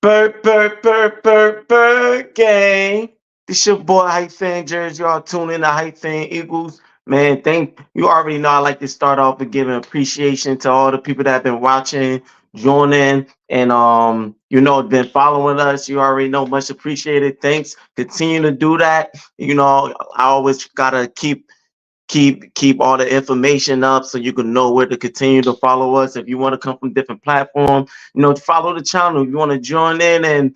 Bird gang. This your boy Hype Fan Jersey. Y'all tune in to Hype Fan Eagles. Man, thank you already know I like to start off with giving appreciation to all the people that have been watching, joining, and been following us. You already know, much appreciated. Thanks. Continue to do that. I always gotta keep all the information up so you can know where to continue to follow us. If you want to come from different platforms, follow the channel. If you want to join in and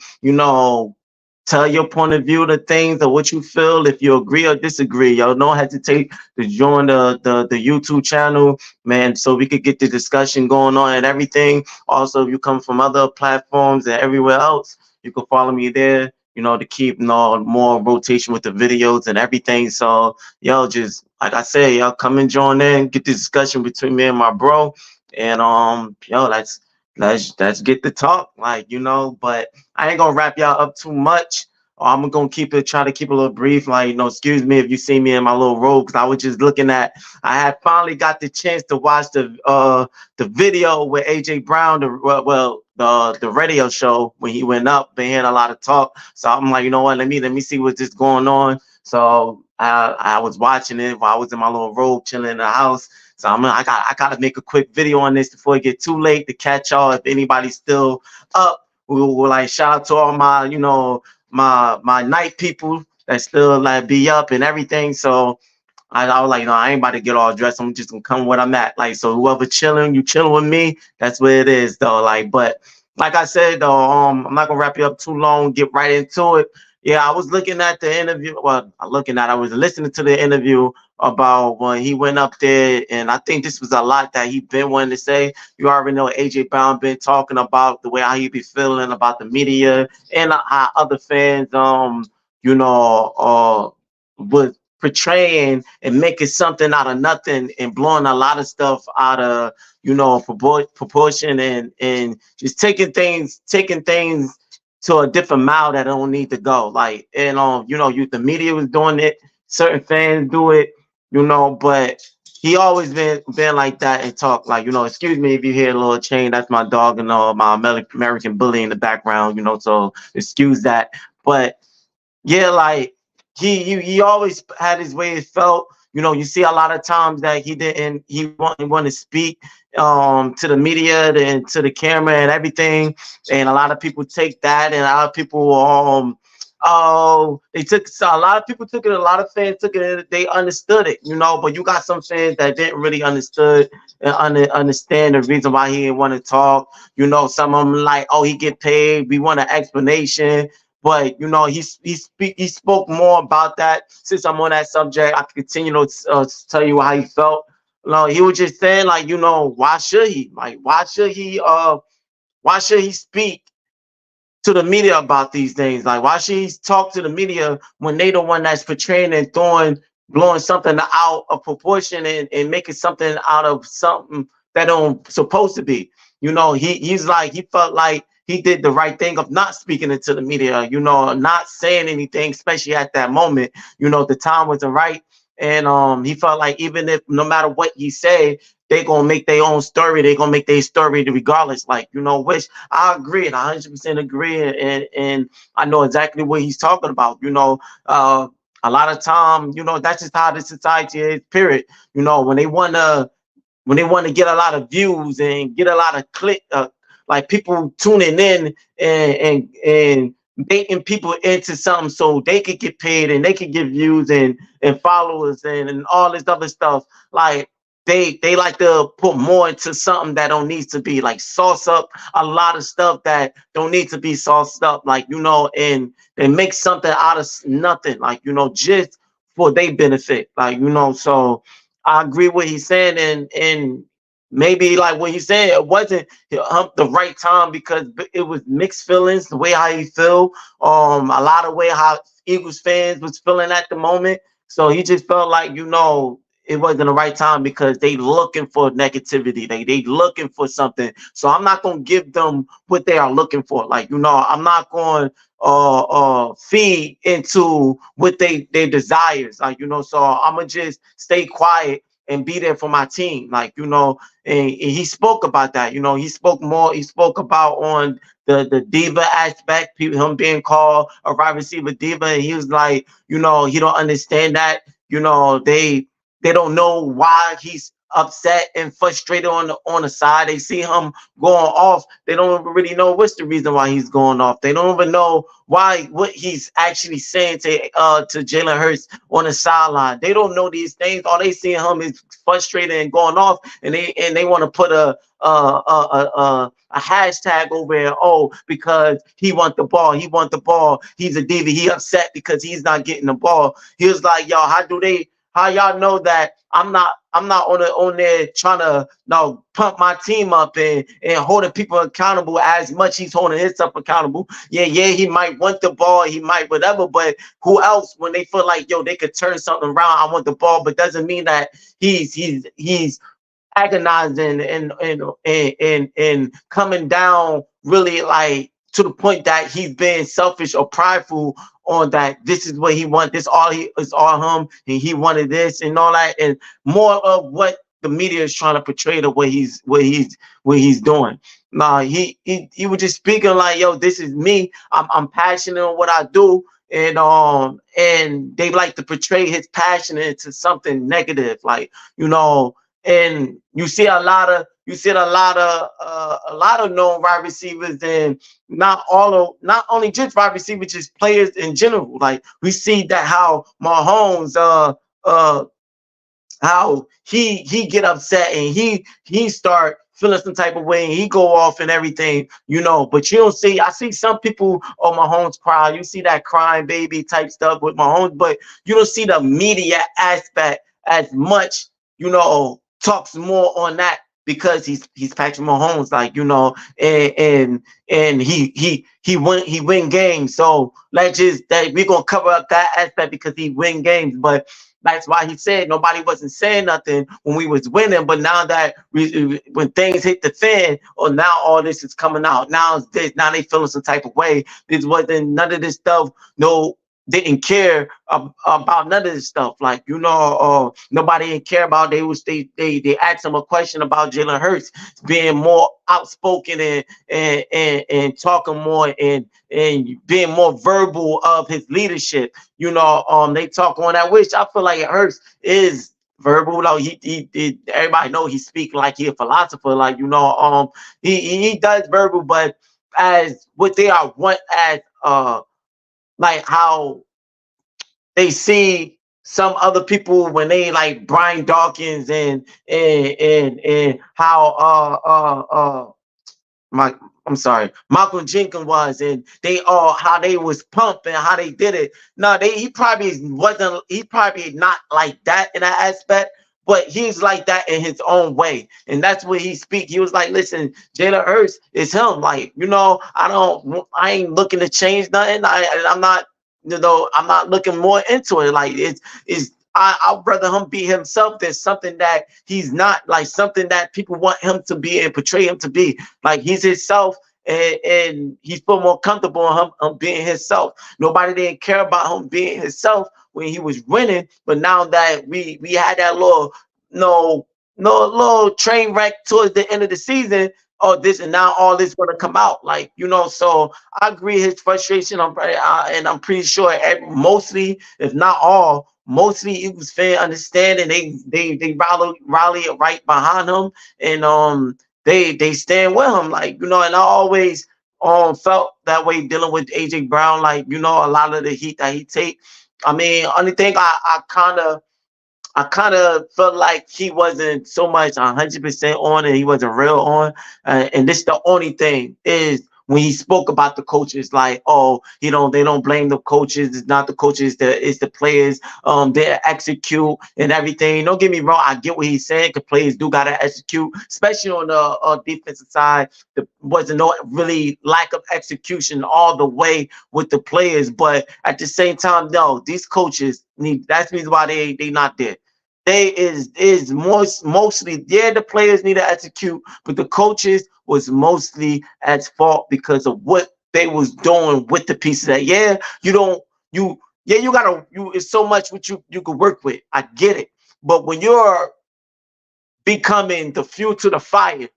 tell your point of view to things or what you feel, if you agree or disagree, y'all don't hesitate to join the YouTube channel, man, so we could get the discussion going on and everything. Also, if you come from other platforms and everywhere else, you can follow me there, to keep more rotation with the videos and everything. So yo, just like I said, y'all come and join in, get the discussion between me and my bro, and let's get the talk, But I ain't gonna wrap y'all up too much. I'm gonna try to keep it a little brief. Excuse me if you see me in my little robe, because I was just looking at. I had finally got the chance to watch the video with AJ Brown, the radio show when he went up. Been hearing a lot of talk, so I'm like, you know what? Let me see what's just going on. So I was watching it while I was in my little robe, chilling in the house. So I gotta make a quick video on this before it get too late to catch y'all. If anybody's still up, we'll like shout out to all my my night people that still like be up and everything. So I was like, no, I ain't about to get all dressed. I'm just gonna come where I'm at. Like, so whoever chilling, you chilling with me. That's what it is, though. Like, but like I said, though, I'm not gonna wrap you up too long. Get right into it. Yeah, I was looking at the interview. Well, I was listening to the interview about when he went up there, and I think this was a lot that he been wanting to say. You already know AJ Brown been talking about the way how he be feeling about the media and how other fans, was portraying and making something out of nothing and blowing a lot of stuff out of proportion and just taking things to a different mile that don't need to go. Like, and the media was doing it, certain fans do it, but he always been like that and talk like, excuse me if you hear a little chain, that's my dog and my American bully in the background, so excuse that. But yeah, like he always had his way. It felt, you see a lot of times that he want to speak to the media and to the camera and everything, and a lot of people take that, and a lot of people a lot of people took it, a lot of fans took it, they understood it, but you got some fans that didn't really understood and understand the reason why he didn't want to talk. Some of them like, oh, he get paid, we want an explanation. But he spoke more about that. Since I'm on that subject, I can continue to tell you how he felt. He was just saying, like, why should he? Like, why should he speak to the media about these things? Like, why should he talk to the media when they the one that's portraying and blowing something out of proportion and making something out of something that don't supposed to be? He's like, he felt like he did the right thing of not speaking into the media, not saying anything, especially at that moment. The time wasn't right. And he felt like even if no matter what he said, they gonna make their own story. They gonna make their story regardless. Like, which I agree, and I 100% agree, and I know exactly what he's talking about. A lot of time, that's just how the society is. Period. When they want to get a lot of views and get a lot of like people tuning in and baiting people into something so they could get paid and they could get views and followers and all this other stuff. Like, they like to put more into something that don't need to be, like, sauce up a lot of stuff that don't need to be sauced up, like, and they make something out of nothing, like, just for their benefit, like, so I agree what he's saying, and maybe like what he's saying, it wasn't the right time because it was mixed feelings, the way how he feel, a lot of way how Eagles fans was feeling at the moment. So he just felt like, it wasn't the right time because they looking for negativity. They looking for something. So I'm not gonna give them what they are looking for. Like, I'm not going feed into what they their desires. Like, so I'm gonna just stay quiet and be there for my team. Like, and he spoke about that. He spoke more. He spoke about on the diva aspect, people, him being called a wide receiver diva. And he was like, he don't understand that. They don't know why he's upset and frustrated on the side. They see him going off. They don't really know what's the reason why he's going off. They don't even know what he's actually saying to Jalen Hurts on the sideline. They don't know these things. All they see him is frustrated and going off, and they want to put a hashtag over it. Oh, because he want the ball. He want the ball. He's a diva. He upset because he's not getting the ball. He was like, yo, how y'all know that I'm not on there trying to pump my team up and holding people accountable as much he's holding himself accountable. Yeah, he might want the ball, he might whatever, but who else when they feel like they could turn something around, I want the ball, but doesn't mean that he's agonizing and coming down really like to the point that he's being selfish or prideful on that this is what he wants, this all he is all him, and he wanted this and all that, and more of what the media is trying to portray to what he's doing. Nah, he was just speaking like, yo, this is me. I'm passionate on what I do, and they like to portray his passion into something negative, like and you see a lot of known wide receivers, and not only just wide receivers, just players in general. Like we see that how Mahomes how he get upset and he start feeling some type of way and he go off and everything, but you don't see. I see some people on Mahomes cry. You see that crying baby type stuff with Mahomes, but you don't see the media aspect as much. Talks more on that because he's Patrick Mahomes, like and he win games. So let's just that we're gonna cover up that aspect because he win games, but that's why he said nobody wasn't saying nothing when we was winning. But now that when things hit the fan, or now all this is coming out. Now it's this. Now they feeling some type of way. This wasn't none of this stuff. No, didn't care about none of this stuff. Like nobody didn't care about. They asked him a question about Jalen Hurts being more outspoken and talking more and being more verbal of his leadership. They talk on that, which I feel like it Hurts is verbal. Like he everybody know he speak like he a philosopher. Like he does verbal, but as what they are want as like how they see some other people when they like Brian Dawkins and how my I'm sorry, Malcolm Jenkins was, and they all how they was pumping, how they did it. No, he probably wasn't. He probably not like that in that aspect, but he's like that in his own way, and that's what he speak. He was like, "Listen, Jalen Hurts is him. Like I ain't looking to change nothing. I'm not, I'm not looking more into it. Like I'd rather him be himself than something that he's not, like something that people want him to be and portray him to be. Like he's himself, and he's feel more comfortable in him being himself. Nobody didn't care about him being himself when he was winning, but now that we had that little train wreck towards the end of the season, oh, this and now all this going to come out, like so I agree his frustration. And I'm pretty sure mostly, if not all, mostly Eagles fan understanding. They rally right behind him, and they stand with him, like and I always felt that way dealing with AJ Brown, like a lot of the heat that he take. I mean, only thing I kind of felt like he wasn't so much 100% on, and he wasn't real on. And this the only thing is when he spoke about the coaches, like, oh, they don't blame the coaches. It's not the coaches, it's the players. They execute and everything. Don't get me wrong. I get what he's saying, because players do got to execute, especially on the defensive side. There wasn't no really lack of execution all the way with the players. But at the same time, no, these coaches that's the reason why they not there. They is mostly, yeah, the players need to execute, but the coaches was mostly at fault because of what they was doing with the pieces. That you gotta, it's so much what you could work with. I get it, but when you're becoming the fuel to the fire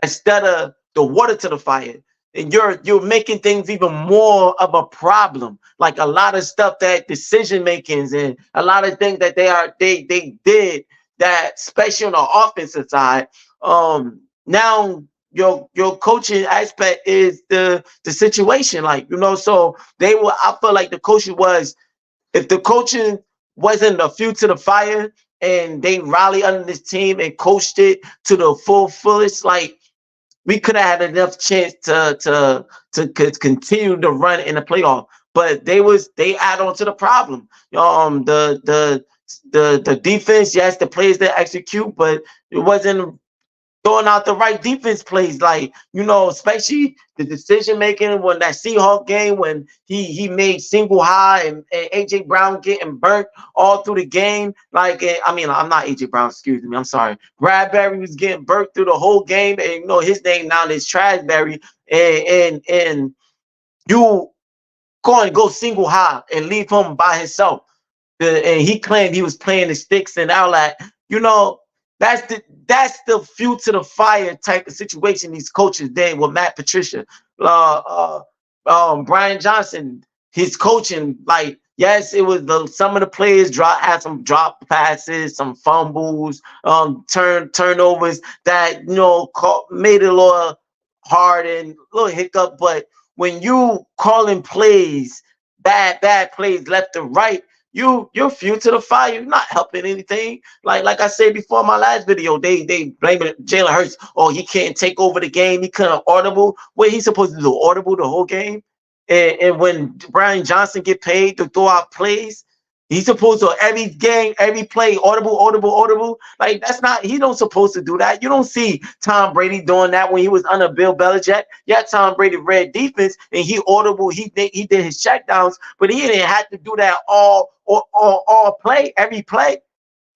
instead of the water to the fire. And you're making things even more of a problem. Like a lot of stuff that decision makings and a lot of things that they did that, especially on the offensive side. Now your coaching aspect is the situation. Like, so they were. I feel like the coaching was, if the coaching wasn't the fuel to the fire and they rally under this team and coached it to the fullest, like we could have had enough chance to continue to run in the playoff. But they add on to the problem. The defense, yes, the players that execute, but it wasn't throwing out the right defense plays. Like, especially the decision making when that Seahawk game when he made single high and AJ Brown getting burnt all through the game. Like, I mean, I'm not AJ Brown, excuse me, I'm sorry. Bradbury was getting burnt through the whole game, and his name now is Trashberry, and you go single high and leave him by himself. And he claimed he was playing the sticks and all that. That's the fuel to the fire type of situation these coaches did with Matt Patricia. Brian Johnson, his coaching, like, yes, it was some of the players had some drop passes, some fumbles, turnovers that made it a little hard and a little hiccup. But when you calling plays, bad plays left and right, you're fuel to the fire. You're not helping anything. Like I said before in my last video, they blame Jalen Hurts. Oh, he can't take over the game. He couldn't audible. What he's supposed to do? Audible the whole game? And when Brian Johnson get paid to throw out plays, he's supposed to every game, every play, audible. Like, that's not, he don't supposed to do that. You don't see Tom Brady doing that when he was under Bill Belichick. Yeah, Tom Brady read defense and he audible, he did his checkdowns, but he didn't have to do that all play, every play.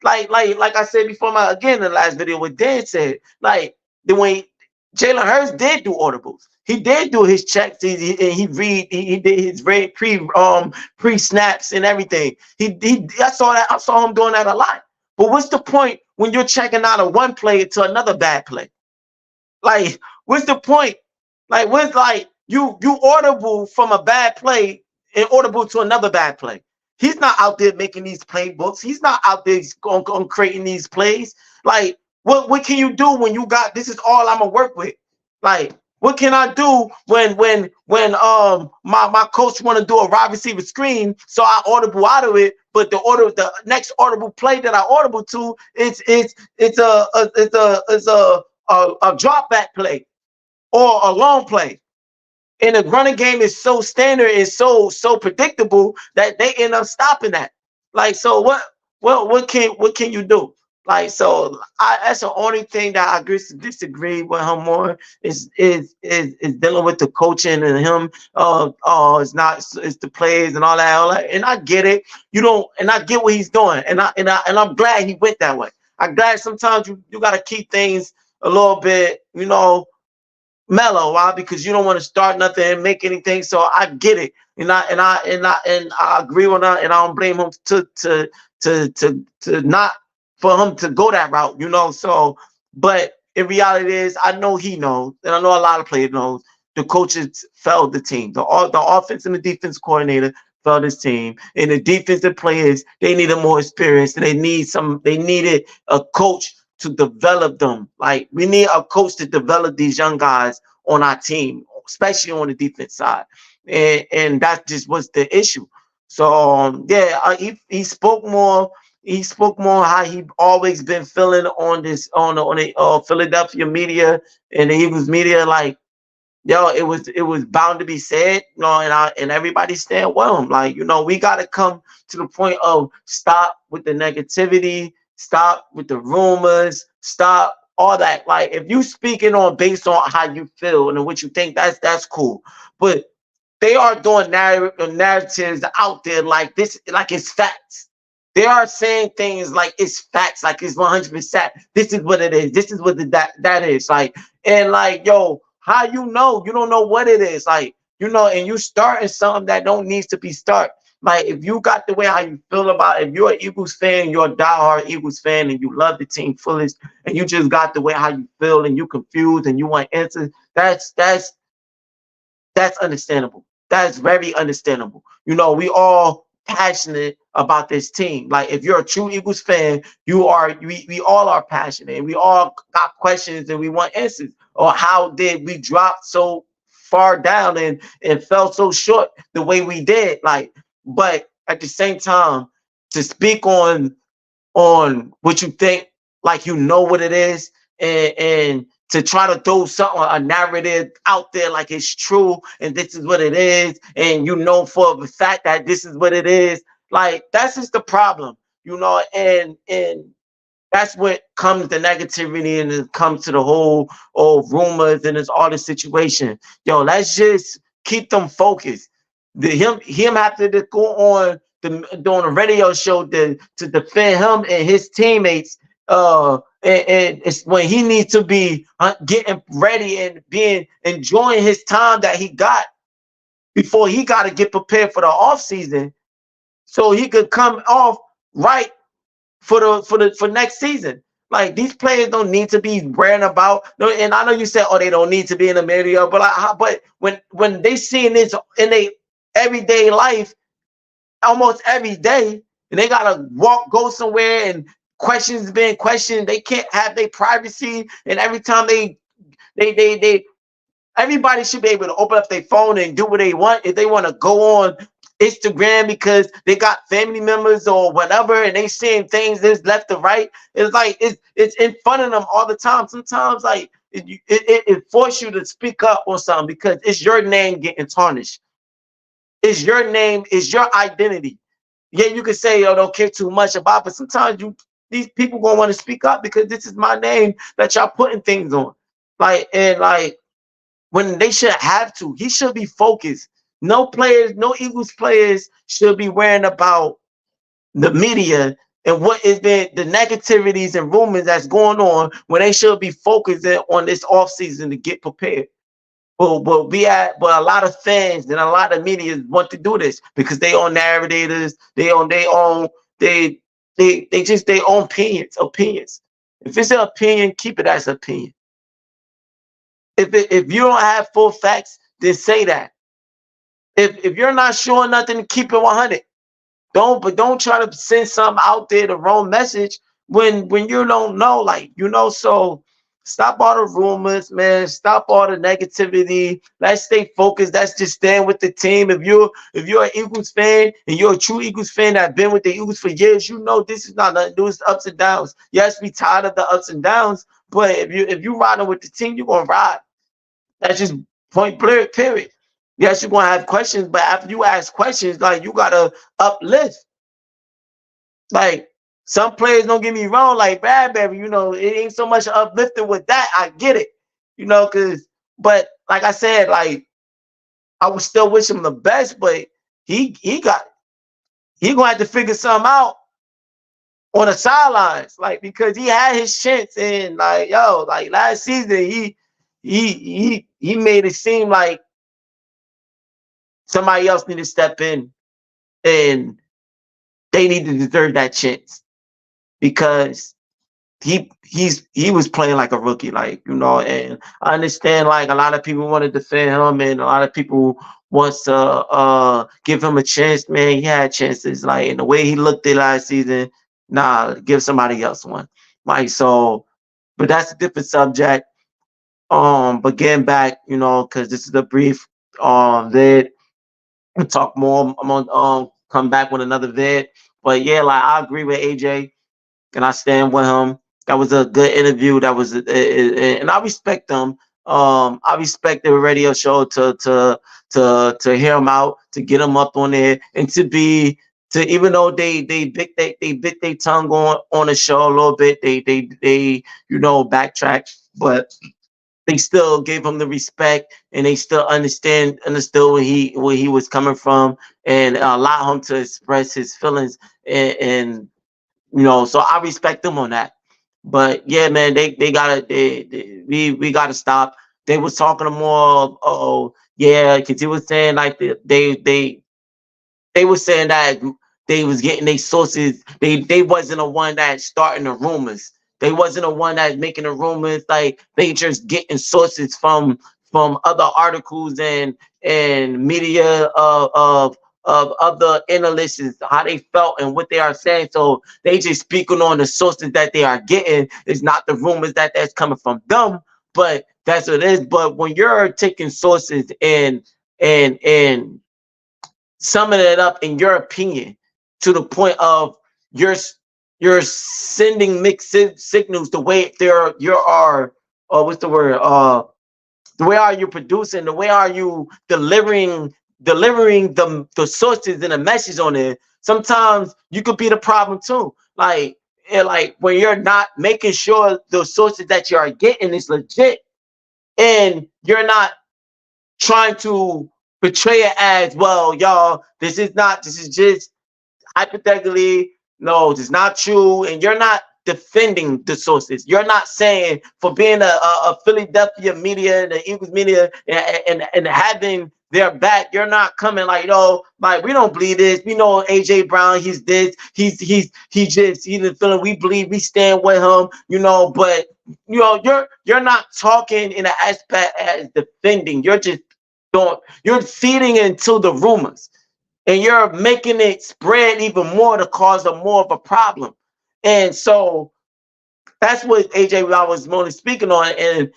Like I said before, in the last video, what Dan said, like the way Jalen Hurts did do audibles. He did do his checks. He did his read pre snaps and everything. I saw him doing that a lot. But what's the point when you're checking out of one play to another bad play? Like, what's the point? Like, what's like you audible from a bad play and audible to another bad play? He's not out there making these playbooks. He's not out there on creating these plays. Like, what can you do when you got, this is all I'm gonna work with? Like, what can I do when my coach want to do a wide receiver screen, so I audible out of it, but the next audible play that I audible to it's a drop back play or a long play. And the running game is so standard and so predictable that they end up stopping that. Like, so what can you do? Like, so that's the only thing that I disagree with him more is dealing with the coaching and him. It's the plays and all that. And I get it. And I get what he's doing. And I'm glad he went that way. I'm glad sometimes you got to keep things a little bit, mellow. Why? Because you don't want to start nothing and make anything. So I get it. And I agree with that. And I don't blame him to not for him to go that route, So, but in reality is, I know he knows, and I know a lot of players knows, the coaches failed the team. The offense and the defense coordinator failed his team, and the defensive players, they needed more experience, and they needed a coach to develop them. Like, we need a coach to develop these young guys on our team, especially on the defense side, and that just was the issue. So he spoke more. He spoke more how he always been feeling on the Philadelphia media and the Eagles media. Like, it was bound to be said, and everybody stand well. Like, we got to come to the point of stop with the negativity, stop with the rumors, stop all that. Like, if you speaking on based on how you feel and what you think, that's cool. But they are doing narratives out there like this, like it's facts. They are saying things like it's facts, like it's 100%. This is what it is. This is what that is. Like, and like, yo, how you don't know what it is. Like, and you starting something that don't need to be start. Like if you got the way how you feel about, if you're an Eagles fan, you're a diehard Eagles fan, and you love the team fullest, and you just got the way how you feel, and you confused, and you want answers. That's understandable. That's very understandable. You know, we all passionate about this team. Like if you're a true Eagles fan, you are we all are passionate and we all got questions and we want answers. Or how did we drop so far down and fell so short the way we did? Like, but at the same time, to speak on what you think, like you know what it is, and to try to throw something, a narrative out there like it's true and this is what it is, and you know for the fact that this is what it is, like that's just the problem, you know, and that's what comes the negativity and it comes to the whole rumors and it's all the situation. Yo, let's just keep them focused. Him have to go on doing a radio show to defend him and his teammates. And it's when he needs to be getting ready and being enjoying his time that he got before he got to get prepared for the off season, so he could come off right for next season. Like these players don't need to be worrying about. No, and I know you said, oh, they don't need to be in the media, but but when they seeing this in their everyday life, almost every day, and they gotta go somewhere and questions being questioned, they can't have their privacy. And every time they everybody should be able to open up their phone and do what they want. If they want to go on Instagram because they got family members or whatever, and they seeing things that's left to right, it's like it's in front of them all the time. Sometimes like it forces you to speak up on something because it's your name getting tarnished. It's your name, it's your identity. Yeah, you can say, oh, don't care too much about, but sometimes these people gonna want to speak up because this is my name that y'all putting things on. Like, and like when they should have to. He should be focused. No players, no Eagles players should be worrying about the media and what is the negativities and rumors that's going on when they should be focusing on this offseason to get prepared. But a lot of fans and a lot of media want to do this because they own narrators, they just their own opinions. If it's an opinion, keep it as an opinion. If you don't have full facts, then say that. If you're not showing nothing, keep it 100. Don't try to send something out there the wrong message when you don't know, like, you know. So stop all the rumors, man. Stop all the negativity. Let's stay focused. Let's just stand with the team. If you're an Eagles fan and you're a true Eagles fan that been with the Eagles for years, you know this is not nothing to do with ups and downs. Yes, we tired of the ups and downs, but if you riding with the team, you're gonna ride. That's just point period. Yes, you're gonna have questions, but after you ask questions, like you gotta uplift. Like some players, don't get me wrong, like Bradbury, you know, it ain't so much uplifting with that. I get it, you know, but like I said, like I would still wish him the best, but he gonna have to figure something out on the sidelines, like because he had his chance and like yo, like last season he made it seem like somebody else need to step in and they need to deserve that chance because he was playing like a rookie, like, you know. And I understand like a lot of people want to defend him and a lot of people wants to give him a chance. Man, he had chances, like, in the way he looked at last season. Nah, give somebody else one. Like, so, but that's a different subject. But getting back, you know, because this is a brief vid. We'll talk more. I'm gonna come back with another vid. But yeah, like I agree with AJ and I stand with him. That was a good interview. That was, and I respect them. I respect the radio show to hear him out, to get him up on there, and to even though they bit their tongue on the show a little bit, they you know backtrack, but they still gave him the respect and they still understood where he was coming from and allow him to express his feelings and you know, so I respect them on that. But yeah, man, they gotta we gotta stop. They was talking more. Oh yeah, because he was saying like they they were saying that they was getting their sources. They wasn't the one that starting the rumors. They wasn't the one that's making the rumors. Like they just getting sources from other articles and media of other analysts, how they felt and what they are saying. So they just speaking on the sources that they are getting. It's not the rumors that's coming from them, but that's what it is. But when you're taking sources and summing it up in your opinion to the point of you're you're sending mixed signals the way there you are, what's the word, the way are you producing, the way are you delivering the sources and the message on it. Sometimes you could be the problem too, like like when you're not making sure the sources that you are getting is legit, and you're not trying to portray it as, well, y'all, this is just hypothetically, no, it's not true, and you're not defending the sources. You're not saying, for being a Philadelphia media, the Eagles media, and having their back, you're not coming like, no, like, we don't believe this. We know AJ Brown, he's this, he's in feeling, we believe, we stand with him, but you're not talking in an aspect as defending. You're just you're feeding into the rumors, and you're making it spread even more to cause more of a problem. And so that's what AJ was mostly speaking on, and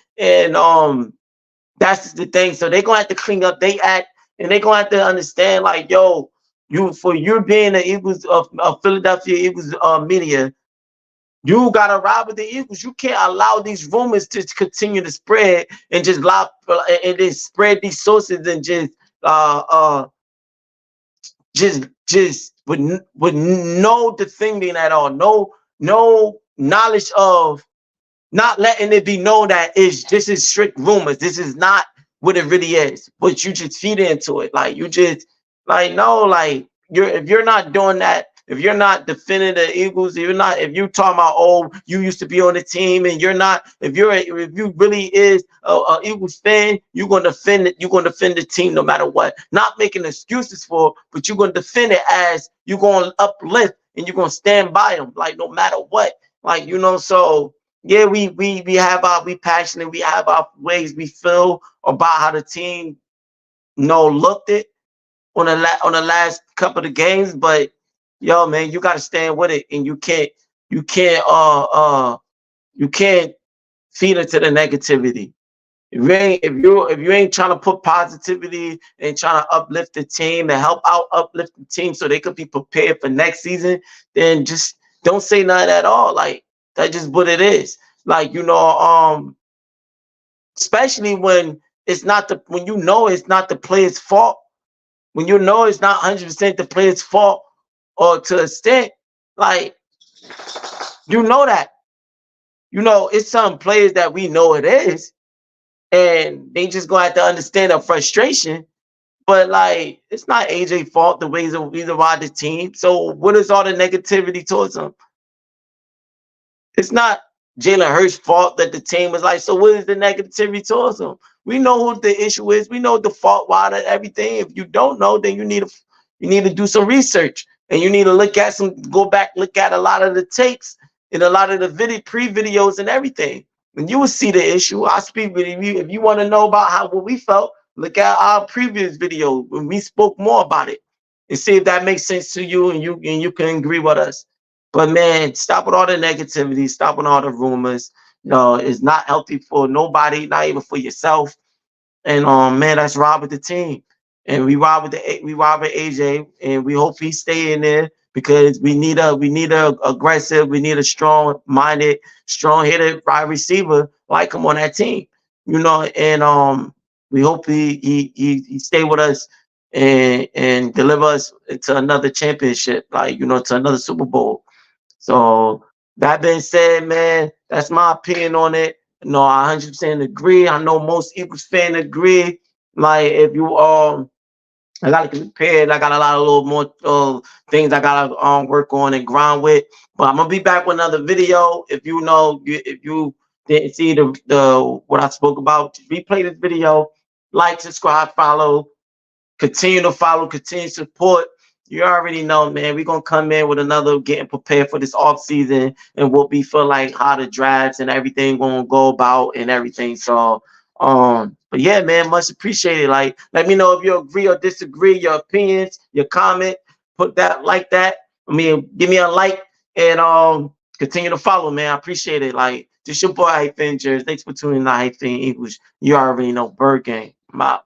that's the thing. So they're gonna have to clean up they act, and they're gonna have to understand, like, yo, you being the Eagles of Philadelphia Eagles media, you gotta ride with the Eagles. You can't allow these rumors to continue to spread and just allow and then spread these sources and uh uh just with no defending at all, no knowledge of, not letting it be known that this is strict rumors. This is not what it really is. But you just feed into it. Like, you just, like, no, like, if you're not doing that, if you're not defending the Eagles, if you talking about, oh, you used to be on the team, and you're not, if you really is a Eagles fan, you're gonna defend it. You're gonna defend the team no matter what. Not making excuses for it, but you're gonna defend it as you're gonna uplift and you're gonna stand by them, like, no matter what. Like, so yeah, we have we passionate, we have our ways we feel about how the team looked it on the last couple of games, but yo, man, you got to stand with it, and you can't you can't feed into the negativity. If you ain't trying to put positivity and trying to uplift the team and help out uplift the team so they could be prepared for next season, then just don't say nothing at all. Like, that's just what it is. Like, especially when it's not when it's not the player's fault, when it's not 100% the player's fault, or to an extent, like, that, it's some players that we know it is, and they just gonna have to understand the frustration. But, like, it's not AJ's fault the ways of either by the team. So what is all the negativity towards him? It's not Jalen Hurts' fault that the team was like, so what is the negativity towards him? We know who the issue is. We know the fault, why, that everything. If you don't know, then you need to do some research, and you need to go back, look at a lot of the takes and a lot of the pre-videos and everything, and you will see the issue. I speak with you. If you want to know about what we felt, look at our previous video when we spoke more about it, and see if that makes sense to you, and you can agree with us. But, man, stop with all the negativity, stop with all the rumors. It's not healthy for nobody, not even for yourself. And man, let's ride with the team. And we ride with AJ, and we hope he stay in there, because we need a aggressive, we need a strong-minded, strong-headed wide receiver like him on that team. And we hope he stay with us and deliver us to another championship, like, to another Super Bowl. So that being said, man, that's my opinion on it. No, I 100% agree. I know most Eagles fans agree. Like, if you I gotta compare it. I got a lot of little more things I gotta work on and grind with. But I'm gonna be back with another video. If you didn't see the what I spoke about, replay this video, like, subscribe, follow, continue to follow, continue to support. You already know, man. We're gonna come in with another getting prepared for this off season and what we feel like how the drafts and everything gonna go about and everything. So but yeah, man, much appreciated. Like, let me know if you agree or disagree, your opinions, your comment, put that like that. I mean, give me a like and continue to follow, man. I appreciate it. Like, just your boy Hyphen Jers. Thanks for tuning in to Hyphen English. You already know Bird Gang. I'm out.